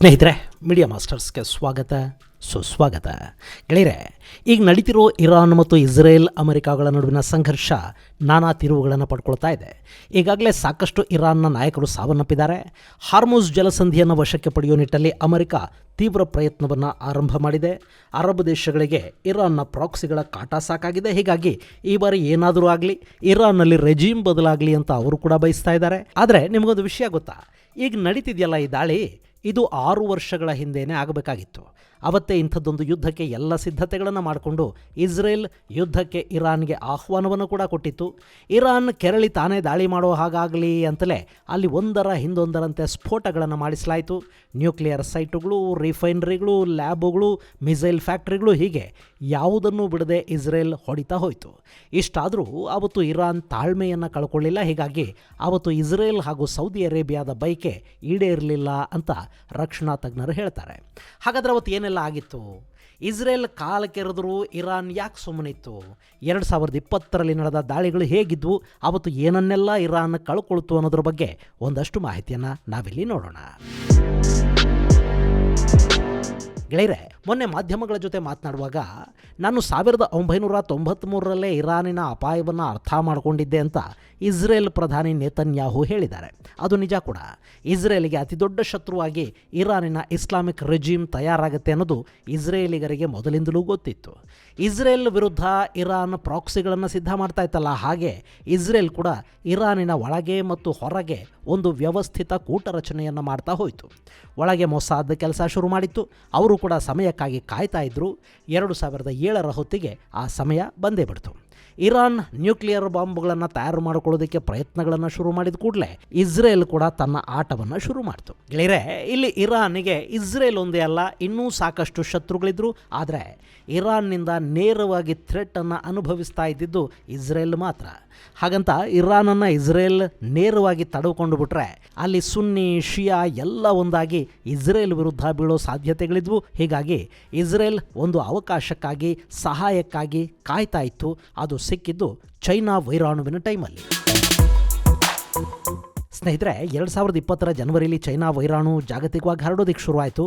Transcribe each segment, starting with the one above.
ಸ್ನೇಹಿತರೆ, ಮೀಡಿಯಾ ಮಾಸ್ಟರ್ಸ್ಗೆ ಸ್ವಾಗತ ಸುಸ್ವಾಗತ. ಗೆಳೆಯರೆ, ಈಗ ನಡೀತಿರೋ ಇರಾನ್ ಮತ್ತು ಇಸ್ರೇಲ್ ಅಮೆರಿಕಾಗಳ ನಡುವಿನ ಸಂಘರ್ಷ ನಾನಾ ತಿರುವುಗಳನ್ನು ಪಡ್ಕೊಳ್ತಾ ಇದೆ. ಈಗಾಗಲೇ ಸಾಕಷ್ಟು ಇರಾನ್ನ ನಾಯಕರು ಸಾವನ್ನಪ್ಪಿದ್ದಾರೆ. ಹಾರ್ಮುಜ್ ಜಲಸಂಧಿಯನ್ನು ವಶಕ್ಕೆ ಪಡೆಯುವ ನಿಟ್ಟಲ್ಲಿ ಅಮೆರಿಕ ತೀವ್ರ ಪ್ರಯತ್ನವನ್ನು ಆರಂಭ ಮಾಡಿದೆ. ಅರಬ್ ದೇಶಗಳಿಗೆ ಇರಾನ್ನ ಪ್ರಾಕ್ಸಿಗಳ ಕಾಟ ಸಾಕಾಗಿದೆ. ಹೀಗಾಗಿ ಈ ಬಾರಿ ಏನಾದರೂ ಆಗಲಿ, ಇರಾನ್ನಲ್ಲಿ ರೆಜೀಮ್ ಬದಲಾಗಲಿ ಅಂತ ಅವರು ಕೂಡ ಬಯಸ್ತಾ ಇದ್ದಾರೆ. ಆದರೆ ನಿಮಗೊಂದು ವಿಷಯ ಗೊತ್ತಾ, ಈಗ ನಡೀತಿದೆಯಲ್ಲ ಈ ದಾಳಿ, ಇದು 6 ವರ್ಷಗಳ ಹಿಂದೆಯೇ ಆಗಬೇಕಾಗಿತ್ತು. ಅವತ್ತೇ ಇಂಥದ್ದೊಂದು ಯುದ್ಧಕ್ಕೆ ಎಲ್ಲ ಸಿದ್ಧತೆಗಳನ್ನು ಮಾಡಿಕೊಂಡು ಇಸ್ರೇಲ್ ಯುದ್ಧಕ್ಕೆ ಇರಾನ್ಗೆ ಆಹ್ವಾನವನ್ನು ಕೂಡ ಕೊಟ್ಟಿತ್ತು. ಇರಾನ್ ಕೆರಳಿ ತಾನೇ ದಾಳಿ ಮಾಡೋ ಹಾಗಾಗಲಿ ಅಂತಲೇ ಅಲ್ಲಿ ಒಂದರ ಹಿಂದೊಂದರಂತೆ ಸ್ಫೋಟಗಳನ್ನು ಮಾಡಿಸಲಾಯಿತು. ನ್ಯೂಕ್ಲಿಯರ್ ಸೈಟುಗಳು, ರಿಫೈನರಿಗಳು, ಲ್ಯಾಬುಗಳು, ಮಿಸೈಲ್ ಫ್ಯಾಕ್ಟ್ರಿಗಳು, ಹೀಗೆ ಯಾವುದನ್ನು ಬಿಡದೆ ಇಸ್ರೇಲ್ ಹೊಡಿತಾ ಹೋಯಿತು. ಇಷ್ಟಾದರೂ ಅವತ್ತು ಇರಾನ್ ತಾಳ್ಮೆಯನ್ನು ಕಳ್ಕೊಳ್ಳಿಲ್ಲ. ಹೀಗಾಗಿ ಅವತ್ತು ಇಸ್ರೇಲ್ ಹಾಗೂ ಸೌದಿ ಅರೇಬಿಯಾದ ಬಯಕೆ ಈಡೇರಲಿಲ್ಲ ಅಂತ ರಕ್ಷಣಾ ತಜ್ಞರು ಹೇಳ್ತಾರೆ. ಹಾಗಾದರೆ ಅವತ್ತು ಏನೆಲ್ಲ ಆಗಿತ್ತು? ಇಸ್ರೇಲ್ ಕಾಲಕ್ಕೆರೆದರೂ ಇರಾನ್ ಯಾಕೆ ಸುಮ್ಮನಿತ್ತು? 2020ರಲ್ಲಿ ನಡೆದ ದಾಳಿಗಳು ಹೇಗಿದ್ವು? ಅವತ್ತು ಏನನ್ನೆಲ್ಲ ಇರಾನ್ ಕಳ್ಕೊಳ್ತು ಅನ್ನೋದ್ರ ಬಗ್ಗೆ ಒಂದಷ್ಟು ಮಾಹಿತಿಯನ್ನು ನಾವಿಲ್ಲಿ ನೋಡೋಣ. ಗೆಳೆಯರೆ, ಮೊನ್ನೆ ಮಾಧ್ಯಮಗಳ ಜೊತೆ ಮಾತನಾಡುವಾಗ ನಾನು 1993ರಲ್ಲೇ ಇರಾನಿನ ಅಪಾಯವನ್ನು ಅರ್ಥ ಮಾಡಿಕೊಂಡಿದ್ದೆ ಅಂತ ಇಸ್ರೇಲ್ ಪ್ರಧಾನಿ ನೇತನ್ಯಾಹು ಹೇಳಿದ್ದಾರೆ. ಅದು ನಿಜ ಕೂಡ. ಇಸ್ರೇಲಿಗೆ ಅತಿ ದೊಡ್ಡ ಶತ್ರುವಾಗಿ ಇರಾನಿನ ಇಸ್ಲಾಮಿಕ್ ರೆಜೀಮ್ ತಯಾರಾಗುತ್ತೆ ಅನ್ನೋದು ಇಸ್ರೇಲಿಗರಿಗೆ ಮೊದಲಿಂದಲೂ ಗೊತ್ತಿತ್ತು. ಇಸ್ರೇಲ್ ವಿರುದ್ಧ ಇರಾನ್ ಪ್ರಾಕ್ಸಿಗಳನ್ನು ಸಿದ್ಧ ಮಾಡ್ತಾ ಇತ್ತಲ್ಲ, ಹಾಗೆ ಇಸ್ರೇಲ್ ಕೂಡ ಇರಾನಿನ ಒಳಗೆ ಮತ್ತು ಹೊರಗೆ ಒಂದು ವ್ಯವಸ್ಥಿತ ಕೂಟರಚನೆಯನ್ನು ಮಾಡ್ತಾ ಹೋಯಿತು. ಒಳಗೆ ಮೊಸಾದ್ ಕೆಲಸ ಶುರು ಮಾಡಿತ್ತು. ಅವರು ಕೂಡ ಸಮಯಕ್ಕಾಗಿ ಕಾಯ್ತಾ ಇದ್ದರು. 2007ರ ಹೊತ್ತಿಗೆ ಆ ಸಮಯ ಬಂದೇ ಬಿಡ್ತು. ಇರಾನ್ ನ್ಯೂಕ್ಲಿಯರ್ ಬಾಂಬ್ಗಳನ್ನು ತಯಾರು ಮಾಡಿಕೊಳ್ಳೋದಕ್ಕೆ ಪ್ರಯತ್ನಗಳನ್ನು ಶುರು ಮಾಡಿದ ಕೂಡಲೇ ಇಸ್ರೇಲ್ ಕೂಡ ತನ್ನ ಆಟವನ್ನು ಶುರು ಮಾಡಿತು. ಗೆಳೆಯರೆ, ಇಲ್ಲಿ ಇರಾನಿಗೆ ಇಸ್ರೇಲ್ ಒಂದೇ ಅಲ್ಲ, ಇನ್ನೂ ಸಾಕಷ್ಟು ಶತ್ರುಗಳಿದ್ರು. ಆದರೆ ಇರಾನ್ನಿಂದ ನೇರವಾಗಿ ಥ್ರೆಟನ್ನು ಅನುಭವಿಸ್ತಾ ಇದ್ದಿದ್ದು ಇಸ್ರೇಲ್ ಮಾತ್ರ. ಹಾಗಂತ ಇರಾನನ್ನು ಇಸ್ರೇಲ್ ನೇರವಾಗಿ ತಡೆದುಕೊಂಡು ಬಿಟ್ರೆ ಅಲ್ಲಿ ಸುನ್ನಿ ಶಿಯಾ ಎಲ್ಲ ಒಂದಾಗಿ ಇಸ್ರೇಲ್ ವಿರುದ್ಧ ಬೀಳೋ ಸಾಧ್ಯತೆಗಳಿದ್ವು. ಹೀಗಾಗಿ ಇಸ್ರೇಲ್ ಒಂದು ಅವಕಾಶಕ್ಕಾಗಿ, ಸಹಾಯಕ್ಕಾಗಿ ಕಾಯ್ತಾ ಇತ್ತು. ಅದು ಸಿಕ್ಕಿದ್ದು ಚೈನಾ ವೈರಾಣುವಿನ ಟೈಮಲ್ಲಿ. ಸ್ನೇಹಿತರೆ, 2020ರ ಜನವರಿಯಲ್ಲಿ ಚೈನಾ ವೈರಾಣು ಜಾಗತಿಕವಾಗಿ ಹರಡೋದಕ್ಕೆ ಶುರುವಾಯಿತು.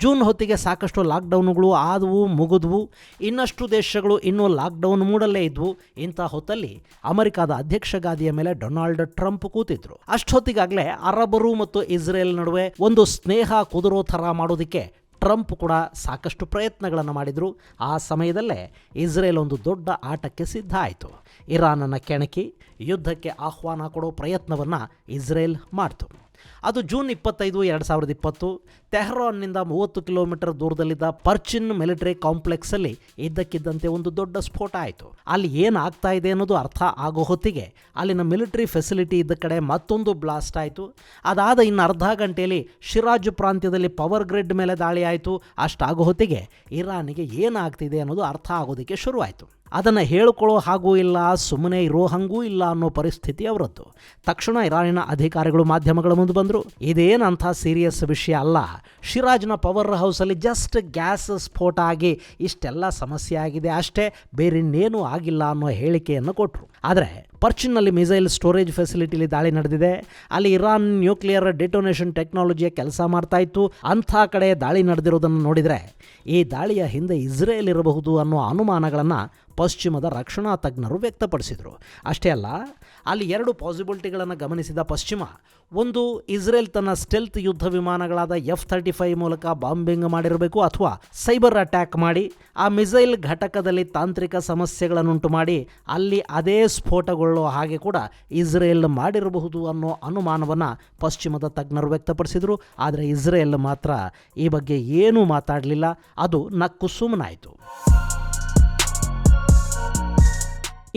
ಜೂನ್ ಹೊತ್ತಿಗೆ ಸಾಕಷ್ಟು ಲಾಕ್ಡೌನ್ಗಳು ಆದವು, ಮುಗಿದ್ವು. ಇನ್ನಷ್ಟು ದೇಶಗಳು ಇನ್ನೂ ಲಾಕ್ಡೌನ್ ಮೂಡಲ್ಲೇ ಇದ್ವು. ಇಂಥ ಹೊತ್ತಲ್ಲಿ ಅಮೆರಿಕದ ಅಧ್ಯಕ್ಷ ಗಾದಿಯ ಮೇಲೆ ಡೊನಾಲ್ಡ್ ಟ್ರಂಪ್ ಕೂತಿದ್ರು. ಅಷ್ಟೊತ್ತಿಗಾಗಲೇ ಅರಬರು ಮತ್ತು ಇಸ್ರೇಲ್ ನಡುವೆ ಒಂದು ಸ್ನೇಹ ಕುದುರೋ ಥರ ಮಾಡೋದಕ್ಕೆ ಟ್ರಂಪ್ ಕೂಡ ಸಾಕಷ್ಟು ಪ್ರಯತ್ನಗಳನ್ನು ಮಾಡಿದರು. ಆ ಸಮಯದಲ್ಲೇ ಇಸ್ರೇಲ್ ಒಂದು ದೊಡ್ಡ ಆಟಕ್ಕೆ ಸಿದ್ಧ ಆಯಿತು. ಇರಾನನ್ನು ಕೆಣಕಿ ಯುದ್ಧಕ್ಕೆ ಆಹ್ವಾನ ಕೊಡೋ ಪ್ರಯತ್ನವನ್ನು ಇಸ್ರೇಲ್ ಮಾಡ್ತು. ಅದು ಜೂನ್ 25, 2020 ತೆಹರಾನ್ನಿಂದ 30 ಕಿಲೋಮೀಟರ್ ದೂರದಲ್ಲಿದ್ದ ಪರ್ಚಿನ್ ಮಿಲಿಟರಿ ಕಾಂಪ್ಲೆಕ್ಸಲ್ಲಿ ಇದ್ದಕ್ಕಿದ್ದಂತೆ ಒಂದು ದೊಡ್ಡ ಸ್ಫೋಟ ಆಯಿತು. ಅಲ್ಲಿ ಏನಾಗ್ತಾ ಇದೆ ಅನ್ನೋದು ಅರ್ಥ ಆಗೋ ಹೊತ್ತಿಗೆ ಅಲ್ಲಿನ ಮಿಲಿಟರಿ ಫೆಸಿಲಿಟಿ ಇದ್ದ ಕಡೆ ಮತ್ತೊಂದು ಬ್ಲಾಸ್ಟ್ ಆಯಿತು. ಅದಾದ ಇನ್ನು ಅರ್ಧ ಗಂಟೆಯಲ್ಲಿ ಶಿರಾಜ್ ಪ್ರಾಂತ್ಯದಲ್ಲಿ ಪವರ್ ಗ್ರಿಡ್ ಮೇಲೆ ದಾಳಿ ಆಯಿತು. ಅಷ್ಟಾಗೋ ಹೊತ್ತಿಗೆ ಇರಾನಿಗೆ ಏನಾಗ್ತಿದೆ ಅನ್ನೋದು ಅರ್ಥ ಆಗೋದಕ್ಕೆ ಶುರುವಾಯಿತು. ಅದನ್ನು ಹೇಳ್ಕೊಳ್ಳೋ ಹಾಗೂ ಇಲ್ಲ, ಸುಮ್ಮನೆ ಇರೋ ಹಂಗೂ ಇಲ್ಲ ಅನ್ನೋ ಪರಿಸ್ಥಿತಿ ಅವರದ್ದು. ತಕ್ಷಣ ಇರಾನಿನ ಅಧಿಕಾರಿಗಳು ಮಾಧ್ಯಮಗಳ ಮುಂದೆ ಬಂದರು. ಇದೇನಂಥ ಸೀರಿಯಸ್ ವಿಷಯ ಅಲ್ಲ, ಶಿರಾಜ್ನ ಪವರ್ ಹೌಸಲ್ಲಿ ಜಸ್ಟ್ ಗ್ಯಾಸ್ ಸ್ಫೋಟ ಆಗಿ ಇಷ್ಟೆಲ್ಲ ಸಮಸ್ಯೆ ಆಗಿದೆ ಅಷ್ಟೇ, ಬೇರಿನ್ನೇನೂ ಆಗಿಲ್ಲ ಅನ್ನೋ ಹೇಳಿಕೆಯನ್ನು ಕೊಟ್ಟರು. ಆದರೆ ಪರ್ಚಿನ್ನಲ್ಲಿ ಮಿಸೈಲ್ ಸ್ಟೋರೇಜ್ ಫೆಸಿಲಿಟಿಲಿ ದಾಳಿ ನಡೆದಿದೆ. ಅಲ್ಲಿ ಇರಾನ್ ನ್ಯೂಕ್ಲಿಯರ್ ಡೆಟೋನೇಷನ್ ಟೆಕ್ನಾಲಜಿಯ ಕೆಲಸ ಮಾಡ್ತಾ ಇತ್ತು. ಅಂಥ ಕಡೆ ದಾಳಿ ನಡೆದಿರೋದನ್ನು ನೋಡಿದರೆ ಈ ದಾಳಿಯ ಹಿಂದೆ ಇಸ್ರೇಲ್ ಇರಬಹುದು ಅನ್ನೋ ಅನುಮಾನಗಳನ್ನು ಪಶ್ಚಿಮದ ರಕ್ಷಣಾ ತಜ್ಞರು ವ್ಯಕ್ತಪಡಿಸಿದರು. ಅಷ್ಟೇ ಅಲ್ಲ, ಅಲ್ಲಿ 2 ಪಾಸಿಬಿಲಿಟಿಗಳನ್ನು ಗಮನಿಸಿದ ಪಶ್ಚಿಮ, ಒಂದು, ಇಸ್ರೇಲ್ ತನ್ನ ಸ್ಟೆಲ್ತ್ ಯುದ್ಧ ವಿಮಾನಗಳಾದ F-35 ಮೂಲಕ ಬಾಂಬಿಂಗ್ ಮಾಡಿರಬೇಕು, ಅಥವಾ ಸೈಬರ್ ಅಟ್ಯಾಕ್ ಮಾಡಿ ಆ ಮಿಸೈಲ್ ಘಟಕದಲ್ಲಿ ತಾಂತ್ರಿಕ ಸಮಸ್ಯೆಗಳನ್ನುಂಟು ಮಾಡಿ ಅಲ್ಲಿ ಅದೇ ಸ್ಫೋಟಗೊಳ್ಳೋ ಹಾಗೆ ಕೂಡ ಇಸ್ರೇಲ್ ಮಾಡಿರಬಹುದು ಅನ್ನೋ ಅನುಮಾನವನ್ನು ಪಶ್ಚಿಮದ ತಜ್ಞರು ವ್ಯಕ್ತಪಡಿಸಿದರು. ಆದರೆ ಇಸ್ರೇಲ್ ಮಾತ್ರ ಈ ಬಗ್ಗೆ ಏನೂ ಮಾತಾಡಲಿಲ್ಲ. ಅದು ನಕ್ಕು ಸುಮ್ಮನಾಯಿತು.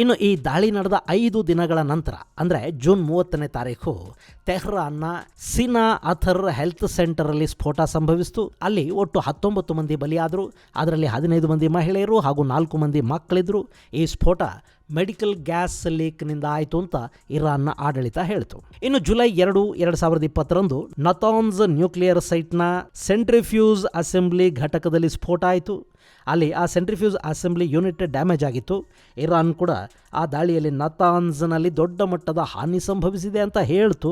ಇನ್ನು ಈ ದಾಳಿ ನಡೆದ 5 ದಿನಗಳ ನಂತರ, ಅಂದರೆ ಜೂನ್ 30ನೇ ತಾರೀಕು, ತೆಹ್ರಾನ್ನ ಸಿನಾ ಅಥರ್ ಹೆಲ್ತ್ ಸೆಂಟರಲ್ಲಿ ಸ್ಫೋಟ ಸಂಭವಿಸಿತು. ಅಲ್ಲಿ ಒಟ್ಟು 19 ಮಂದಿ ಬಲಿಯಾದರು. ಅದರಲ್ಲಿ 15 ಮಂದಿ ಮಹಿಳೆಯರು ಹಾಗೂ 4 ಮಂದಿ ಮಕ್ಕಳಿದ್ರು. ಈ ಸ್ಫೋಟ ಮೆಡಿಕಲ್ ಗ್ಯಾಸ್ ಲೀಕ್ನಿಂದ ಆಯಿತು ಅಂತ ಇರಾನ್ನ ಆಡಳಿತ ಹೇಳಿತು. ಇನ್ನು ಜುಲೈ 2, 2020ರಂದು ನತಾನ್ಸ್ ನ್ಯೂಕ್ಲಿಯರ್ ಸೈಟ್ನ ಸೆಂಟ್ರಿಫ್ಯೂಸ್ ಅಸೆಂಬ್ಲಿ ಘಟಕದಲ್ಲಿ ಸ್ಫೋಟ ಆಯಿತು. ಅಲ್ಲಿ ಆ ಸೆಂಟ್ರಿಫ್ಯೂಸ್ ಅಸೆಂಬ್ಲಿ ಯೂನಿಟ್ ಡ್ಯಾಮೇಜ್ ಆಗಿತ್ತು. ಇರಾನ್ ಕೂಡ ಆ ದಾಳಿಯಲ್ಲಿ ನತಾನ್ಸ್ನಲ್ಲಿ ದೊಡ್ಡ ಮಟ್ಟದ ಹಾನಿ ಸಂಭವಿಸಿದೆ ಅಂತ ಹೇಳ್ತು.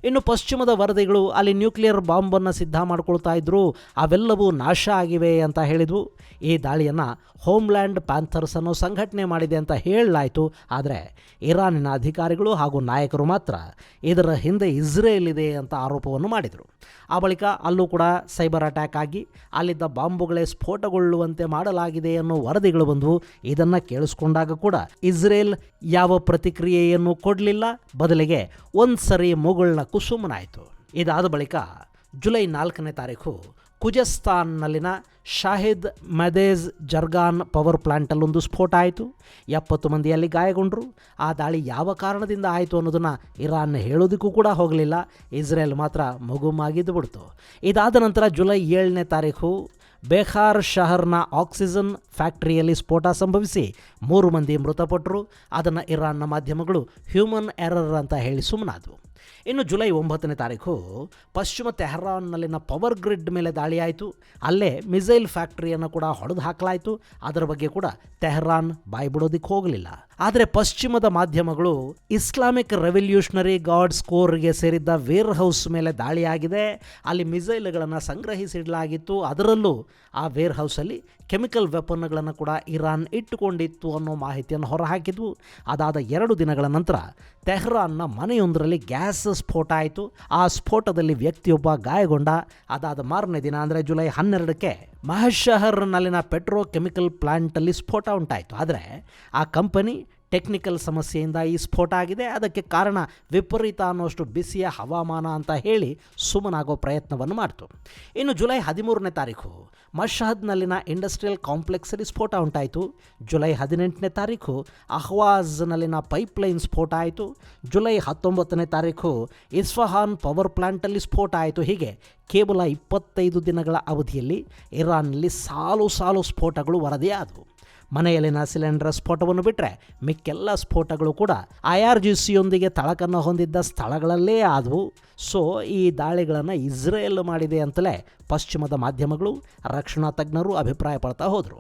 ಇನ್ನು ಪಶ್ಚಿಮದ ವರದಿಗಳು ಅಲ್ಲಿ ನ್ಯೂಕ್ಲಿಯರ್ ಬಾಂಬನ್ನು ಸಿದ್ಧ ಮಾಡ್ಕೊಳ್ತಾ ಇದ್ರು, ಅವೆಲ್ಲವೂ ನಾಶ ಆಗಿವೆ ಅಂತ ಹೇಳಿದ್ವು. ಈ ದಾಳಿಯನ್ನು ಹೋಮ್ಲ್ಯಾಂಡ್ ಪ್ಯಾಂಥರ್ಸ್ ಅನ್ನೋ ಸಂಘಟನೆ ಮಾಡಿದೆ ಅಂತ ಹೇಳಲಾಯಿತು. ಆದರೆ ಇರಾನಿನ ಅಧಿಕಾರಿಗಳು ಹಾಗೂ ನಾಯಕರು ಮಾತ್ರ ಇದರ ಹಿಂದೆ ಇಸ್ರೇಲ್ ಇದೆ ಅಂತ ಆರೋಪವನ್ನು ಮಾಡಿದರು. ಆ ಬಳಿಕ ಅಲ್ಲೂ ಕೂಡ ಸೈಬರ್ ಅಟ್ಯಾಕ್ ಆಗಿ ಅಲ್ಲಿದ್ದ ಬಾಂಬುಗಳೇ ಸ್ಫೋಟಗೊಳ್ಳುವಂತೆ ಮಾಡಲಾಗಿದೆ ಅನ್ನೋ ವರದಿಗಳು ಬಂದವು. ಇದನ್ನು ಕೇಳಿಸ್ಕೊಂಡಾಗ ಕೂಡ ಇಸ್ರೇಲ್ ಯಾವ ಪ್ರತಿಕ್ರಿಯೆಯನ್ನು ಕೊಡಲಿಲ್ಲ, ಬದಲಿಗೆ ಒಂದು ಸರಿ ಮುಗುಳ್ನ ಕುಸುಮನಾಯಿತು. ಇದಾದ ಬಳಿಕ ಜುಲೈ 4ನೇ ತಾರೀಕು ಖುಜಸ್ತಾನ್ನಲ್ಲಿನ ಶಾಹಿದ್ ಮದೇಜ್ ಜರ್ಗಾನ್ ಪವರ್ ಪ್ಲಾಂಟಲ್ಲೊಂದು ಸ್ಫೋಟ ಆಯಿತು. 70 ಮಂದಿಯಲ್ಲಿ ಗಾಯಗೊಂಡರು. ಆ ದಾಳಿ ಯಾವ ಕಾರಣದಿಂದ ಆಯಿತು ಅನ್ನೋದನ್ನು ಇರಾನ್ ಹೇಳೋದಕ್ಕೂ ಕೂಡ ಹೋಗಲಿಲ್ಲ. ಇಸ್ರೇಲ್ ಮಾತ್ರ ಮಗುಮಾಗಿದ್ದು ಬಿಡ್ತು. ಇದಾದ ನಂತರ ಜುಲೈ 7ನೇ ತಾರೀಕು ಬೇಖಾರ್ ಶಹರ್ನ ಆಕ್ಸಿಜನ್ ಫ್ಯಾಕ್ಟರಿಯಲ್ಲಿ ಸ್ಫೋಟ ಸಂಭವಿಸಿ 3 ಮಂದಿ ಮೃತಪಟ್ಟರು. ಅದನ್ನು ಇರಾನ್ನ ಮಾಧ್ಯಮಗಳು ಹ್ಯೂಮನ್ ಎರರ್ ಅಂತ ಹೇಳಿ ಸುಮ್ಮನಾದವು. ಇನ್ನು ಜುಲೈ 9ನೇ ತಾರೀಕು ಪಶ್ಚಿಮ ತೆಹರಾನ್ನಲ್ಲಿನ ಪವರ್ ಗ್ರಿಡ್ ಮೇಲೆ ದಾಳಿ ಆಯಿತು. ಅಲ್ಲೇ ಮಿಸೈಲ್ ಫ್ಯಾಕ್ಟರಿಯನ್ನು ಕೂಡ ಹೊಡೆದು ಹಾಕಲಾಯಿತು. ಅದರ ಬಗ್ಗೆ ಕೂಡ ತೆಹರಾನ್ ಬಾಯಿ ಬಿಡೋದಕ್ಕೆ ಹೋಗಲಿಲ್ಲ. ಆದರೆ ಪಶ್ಚಿಮದ ಮಾಧ್ಯಮಗಳು ಇಸ್ಲಾಮಿಕ್ ರೆವಲ್ಯೂಷನರಿ ಗಾರ್ಡ್ಸ್ ಕೋರ್ಗೆ ಸೇರಿದ್ದ ವೇರ್ ಹೌಸ್ ಮೇಲೆ ದಾಳಿಯಾಗಿದೆ, ಅಲ್ಲಿ ಮಿಸೈಲ್ಗಳನ್ನು ಸಂಗ್ರಹಿಸಿಡಲಾಗಿತ್ತು, ಅದರಲ್ಲೂ ಆ ವೇರ್ ಹೌಸಲ್ಲಿ ಕೆಮಿಕಲ್ ವೆಪನ್ಗಳನ್ನು ಕೂಡ ಇರಾನ್ ಇಟ್ಟುಕೊಂಡಿತ್ತು ಅನ್ನೋ ಮಾಹಿತಿಯನ್ನು ಹೊರಹಾಕಿದ್ವು. ಅದಾದ 2 ದಿನಗಳ ನಂತರ ತೆಹರಾನ್ನ ಮನೆಯೊಂದರಲ್ಲಿ ಗ್ಯಾಸ್ ಸ್ಫೋಟ ಆಯಿತು. ಆ ಸ್ಫೋಟದಲ್ಲಿ ವ್ಯಕ್ತಿಯೊಬ್ಬ ಗಾಯಗೊಂಡ. ಅದಾದ ಮಾರನೇ ದಿನ ಅಂದರೆ ಜುಲೈ 12ಕ್ಕೆ ಮಹಶಹರ್ನಲ್ಲಿನ ಪೆಟ್ರೋ ಕೆಮಿಕಲ್ ಪ್ಲಾಂಟಲ್ಲಿ ಸ್ಫೋಟ ಉಂಟಾಯಿತು. ಆದರೆ ಆ ಕಂಪನಿ ಟೆಕ್ನಿಕಲ್ ಸಮಸ್ಯೆಯಿಂದ ಈ ಸ್ಫೋಟ ಆಗಿದೆ, ಅದಕ್ಕೆ ಕಾರಣ ವಿಪರೀತ ಅನ್ನೋಷ್ಟು ಬಿಸಿಯ ಹವಾಮಾನ ಅಂತ ಹೇಳಿ ಸುಮ್ಮನಾಗೋ ಪ್ರಯತ್ನವನ್ನು ಮಾಡ್ತು. ಇನ್ನು ಜುಲೈ 13ನೇ ತಾರೀಕು ಮಷಹದ್ನಲ್ಲಿನ ಇಂಡಸ್ಟ್ರಿಯಲ್ ಕಾಂಪ್ಲೆಕ್ಸಲ್ಲಿ ಸ್ಫೋಟ ಉಂಟಾಯಿತು. ಜುಲೈ 18ನೇ ತಾರೀಕು ಅಹ್ವಾಜ್ನಲ್ಲಿನ ಪೈಪ್ಲೈನ್ ಸ್ಫೋಟ ಆಯಿತು. ಜುಲೈ 19ನೇ ತಾರೀಕು ಇಸ್ಫಹಾನ್ ಪವರ್ ಪ್ಲಾಂಟಲ್ಲಿ ಸ್ಫೋಟ ಆಯಿತು. ಹೀಗೆ ಕೇವಲ 25 ದಿನಗಳ ಅವಧಿಯಲ್ಲಿ ಇರಾನ್ನಲ್ಲಿ ಸಾಲು ಸ್ಫೋಟಗಳು ವರದಿಯಾದವು. ಮನೆಯಲ್ಲಿನ ಸಿಲಿಂಡರ್ ಸ್ಫೋಟವನ್ನು ಬಿಟ್ಟರೆ ಮಿಕ್ಕೆಲ್ಲ ಸ್ಫೋಟಗಳು ಕೂಡ IRGCಯೊಂದಿಗೆ ತಳಕನ್ನು ಹೊಂದಿದ್ದ ಸ್ಥಳಗಳಲ್ಲೇ ಆದವು. ಸೊ ಈ ದಾಳಿಗಳನ್ನು ಇಸ್ರೇಲ್ ಮಾಡಿದೆ ಅಂತಲೇ ಪಶ್ಚಿಮದ ಮಾಧ್ಯಮಗಳು, ರಕ್ಷಣಾ ತಜ್ಞರು ಅಭಿಪ್ರಾಯ ಪಡ್ತಾ ಹೋದರು.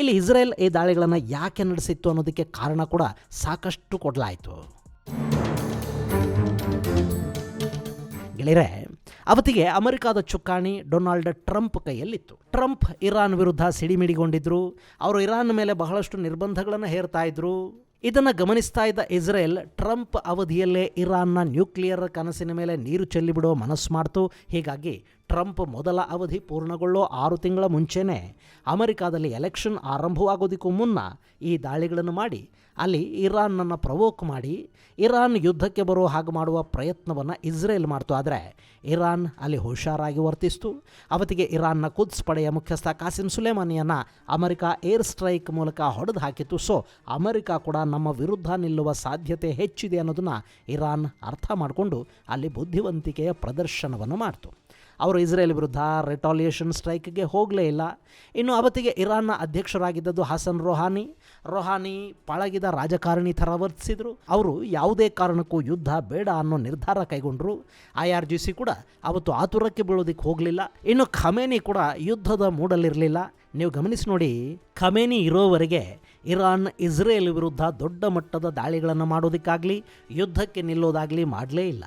ಇಲ್ಲಿ ಇಸ್ರೇಲ್ ಈ ದಾಳಿಗಳನ್ನು ಯಾಕೆ ನಡೆಸಿತ್ತು ಅನ್ನೋದಕ್ಕೆ ಕಾರಣ ಕೂಡ ಸಾಕಷ್ಟು ಕೊಡಲಾಯಿತು. ಗೆಳೆಯರೆ, ಅವತ್ತಿಗೆ ಅಮೆರಿಕಾದ ಚುಕ್ಕಾಣಿ ಡೊನಾಲ್ಡ್ ಟ್ರಂಪ್ ಕೈಯಲ್ಲಿತ್ತು. ಟ್ರಂಪ್ ಇರಾನ್ ವಿರುದ್ಧ ಸಿಡಿಮಿಡಿಗೊಂಡಿದ್ರು. ಅವರು ಇರಾನ್ ಮೇಲೆ ಬಹಳಷ್ಟು ನಿರ್ಬಂಧಗಳನ್ನು ಹೇರ್ತಾ ಇದ್ರು. ಇದನ್ನು ಗಮನಿಸ್ತಾ ಇದ್ದ ಇಸ್ರೇಲ್ ಟ್ರಂಪ್ ಅವಧಿಯಲ್ಲೇ ಇರಾನ್ನ ನ್ಯೂಕ್ಲಿಯರ್ ಕನಸಿನ ಮೇಲೆ ನೀರು ಚೆಲ್ಲಿಬಿಡೋ ಮನಸ್ಸು ಮಾಡ್ತು. ಹೀಗಾಗಿ ಟ್ರಂಪ್ ಮೊದಲ ಅವಧಿ ಪೂರ್ಣಗೊಳ್ಳೋ 6 ತಿಂಗಳ ಮುಂಚೆನೇ ಅಮೆರಿಕಾದಲ್ಲಿ ಎಲೆಕ್ಷನ್ ಆರಂಭವಾಗೋದಕ್ಕೂ ಮುನ್ನ ಈ ದಾಳಿಗಳನ್ನು ಮಾಡಿ ಅಲ್ಲಿ ಇರಾನನ್ನು ಪ್ರವೋಕ್ ಮಾಡಿ ಇರಾನ್ ಯುದ್ಧಕ್ಕೆ ಬರೋ ಹಾಗೆ ಮಾಡುವ ಪ್ರಯತ್ನವನ್ನು ಇಸ್ರೇಲ್ ಮಾಡ್ತು. ಆದರೆ ಇರಾನ್ ಅಲ್ಲಿ ಹುಷಾರಾಗಿ ವರ್ತಿಸ್ತು. ಅವತ್ತಿಗೆ ಇರಾನ್ನ ಕುದ್ಸ್ ಪಡೆಯ ಮುಖ್ಯಸ್ಥ ಕಾಸಿಂ ಸುಲೇಮಾನಿಯನ್ನು ಅಮೆರಿಕ ಏರ್ ಸ್ಟ್ರೈಕ್ ಮೂಲಕ ಹೊಡೆದು ಹಾಕಿತ್ತು. ಸೊ ಅಮೆರಿಕ ಕೂಡ ನಮ್ಮ ವಿರುದ್ಧ ನಿಲ್ಲುವ ಸಾಧ್ಯತೆ ಹೆಚ್ಚಿದೆ ಅನ್ನೋದನ್ನು ಇರಾನ್ ಅರ್ಥ ಮಾಡಿಕೊಂಡು ಅಲ್ಲಿ ಬುದ್ಧಿವಂತಿಕೆಯ ಪ್ರದರ್ಶನವನ್ನು ಮಾಡ್ತು. ಅವರು ಇಸ್ರೇಲ್ ವಿರುದ್ಧ ರಿಟಾಲಿಯೇಷನ್ ಸ್ಟ್ರೈಕ್ಗೆ ಹೋಗಲೇ ಇಲ್ಲ. ಇನ್ನು ಅವತ್ತಿಗೆ ಇರಾನ್ನ ಅಧ್ಯಕ್ಷರಾಗಿದ್ದದ್ದು ಹಸನ್ ರೋಹಾನಿ ಪಳಗಿದ ರಾಜಕಾರಣಿ ಥರ ವರ್ತಿಸಿದರು. ಅವರು ಯಾವುದೇ ಕಾರಣಕ್ಕೂ ಯುದ್ಧ ಬೇಡ ಅನ್ನೋ ನಿರ್ಧಾರ ಕೈಗೊಂಡರು. IRGC ಕೂಡ ಅವತ್ತು ಆತುರಕ್ಕೆ ಬೀಳೋದಕ್ಕೆ ಹೋಗಲಿಲ್ಲ. ಇನ್ನು ಖಮೇನಿ ಕೂಡ ಯುದ್ಧದ ಮೂಡಲಿರಲಿಲ್ಲ. ನೀವು ಗಮನಿಸಿ ನೋಡಿ, ಖಮೇನಿ ಇರೋವರೆಗೆ ಇರಾನ್ ಇಸ್ರೇಲ್ ವಿರುದ್ಧ ದೊಡ್ಡ ಮಟ್ಟದ ದಾಳಿಗಳನ್ನು ಮಾಡೋದಕ್ಕಾಗಲಿ ಯುದ್ಧಕ್ಕೆ ನಿಲ್ಲೋದಾಗಲಿ ಮಾಡಲೇ ಇಲ್ಲ.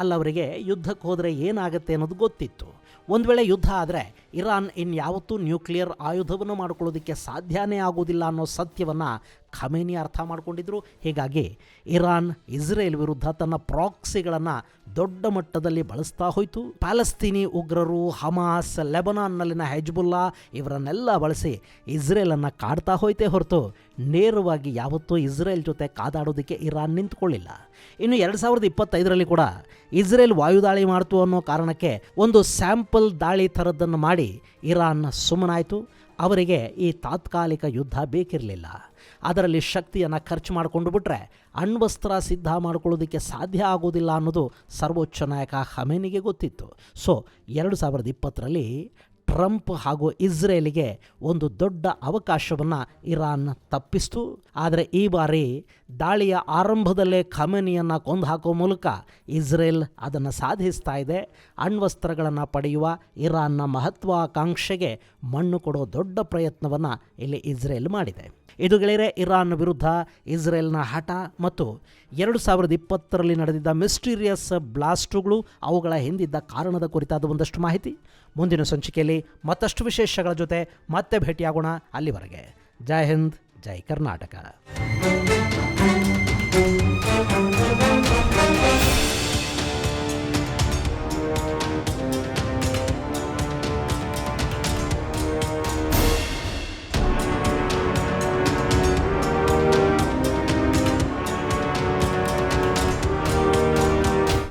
ಅಲ್ಲವರಿಗೆ ಯುದ್ಧಕ್ಕೆ ಹೋದರೆ ಏನಾಗುತ್ತೆ ಅನ್ನೋದು ಗೊತ್ತಿತ್ತು. ಒಂದು ವೇಳೆ ಯುದ್ಧ ಆದರೆ ಇರಾನ್ ಇನ್ಯಾವತ್ತೂ ನ್ಯೂಕ್ಲಿಯರ್ ಆಯುಧವನ್ನು ಮಾಡ್ಕೊಳ್ಳೋದಕ್ಕೆ ಸಾಧ್ಯನೇ ಆಗೋದಿಲ್ಲ ಅನ್ನೋ ಸತ್ಯವನ್ನು ಖಮೇನಿ ಅರ್ಥ ಮಾಡ್ಕೊಂಡಿದ್ರು. ಹೀಗಾಗಿ ಇರಾನ್ ಇಸ್ರೇಲ್ ವಿರುದ್ಧ ತನ್ನ ಪ್ರಾಕ್ಸಿಗಳನ್ನು ದೊಡ್ಡ ಮಟ್ಟದಲ್ಲಿ ಬಳಸ್ತಾ ಹೋಯಿತು. ಪ್ಯಾಲೆಸ್ತೀನಿ ಉಗ್ರರು, ಹಮಾಸ್, ಲೆಬನಾನ್ನಲ್ಲಿನ ಹೆಜ್ಬುಲ್ಲಾ ಇವರನ್ನೆಲ್ಲ ಬಳಸಿ ಇಸ್ರೇಲನ್ನು ಕಾಡ್ತಾ ಹೋಯ್ತೇ ಹೊರತು ನೇರವಾಗಿ ಯಾವತ್ತೂ ಇಸ್ರೇಲ್ ಜೊತೆ ಕಾದಾಡೋದಕ್ಕೆ ಇರಾನ್ ನಿಂತ್ಕೊಳ್ಳಿಲ್ಲ. ಇನ್ನು 2025ರಲ್ಲಿ ಕೂಡ ಇಸ್ರೇಲ್ ವಾಯುದಾಳಿ ಮಾಡ್ತು ಅನ್ನೋ ಕಾರಣಕ್ಕೆ ಒಂದು ಸ್ಯಾಂಪಲ್ ದಾಳಿ ಥರದ್ದನ್ನು ಮಾಡಿ ಇರಾನ್ ಸುಮ್ಮನಾಯಿತು. ಅವರಿಗೆ ಈ ತಾತ್ಕಾಲಿಕ ಯುದ್ಧ ಬೇಕಿರಲಿಲ್ಲ. ಅದರಲ್ಲಿ ಶಕ್ತಿಯನ್ನು ಖರ್ಚು ಮಾಡಿಕೊಂಡು ಬಿಟ್ಟರೆ ಅಣ್ವಸ್ತ್ರ ಸಿದ್ಧ ಮಾಡ್ಕೊಳ್ಳೋದಕ್ಕೆ ಸಾಧ್ಯ ಆಗೋದಿಲ್ಲ ಅನ್ನೋದು ಸರ್ವೋಚ್ಚ ನಾಯಕ ಖಮೇನಿಗೆ ಗೊತ್ತಿತ್ತು. ಸೊ 2020ರಲ್ಲಿ ಟ್ರಂಪ್ ಹಾಗೂ ಇಸ್ರೇಲಿಗೆ ಒಂದು ದೊಡ್ಡ ಅವಕಾಶವನ್ನು ಇರಾನ್ ತಪ್ಪಿಸ್ತು. ಆದರೆ ಈ ಬಾರಿ ದಾಳಿಯ ಆರಂಭದಲ್ಲೇ ಖಮೇನಿಯನ್ನು ಕೊಂದು ಹಾಕುವ ಮೂಲಕ ಇಸ್ರೇಲ್ ಅದನ್ನು ಸಾಧಿಸ್ತಾ ಇದೆ. ಅಣ್ವಸ್ತ್ರಗಳನ್ನು ಪಡೆಯುವ ಇರಾನ್ನ ಮಹತ್ವಾಕಾಂಕ್ಷೆಗೆ ಮಣ್ಣು ಕೊಡೋ ದೊಡ್ಡ ಪ್ರಯತ್ನವನ್ನು ಇಲ್ಲಿ ಇಸ್ರೇಲ್ ಮಾಡಿದೆ. ಇದು ಗೆಳೆಯರೆ ಇರಾನ್ ವಿರುದ್ಧ ಇಸ್ರೇಲ್ನ ಹಠ ಮತ್ತು 2020ರಲ್ಲಿ ನಡೆದಿದ್ದ ಮಿಸ್ಟೀರಿಯಸ್ ಬ್ಲಾಸ್ಟುಗಳು, ಅವುಗಳ ಹಿಂದಿದ್ದ ಕಾರಣದ ಕುರಿತಾದ ಒಂದಷ್ಟು ಮಾಹಿತಿ. ಮುಂದಿನ ಸಂಚಿಕೆಯಲ್ಲಿ ಮತ್ತಷ್ಟು ವಿಶೇಷಗಳ ಜೊತೆ ಮತ್ತೆ ಭೇಟಿಯಾಗೋಣ. ಅಲ್ಲಿವರೆಗೆ ಜೈ ಹಿಂದ್, ಜೈ ಕರ್ನಾಟಕ.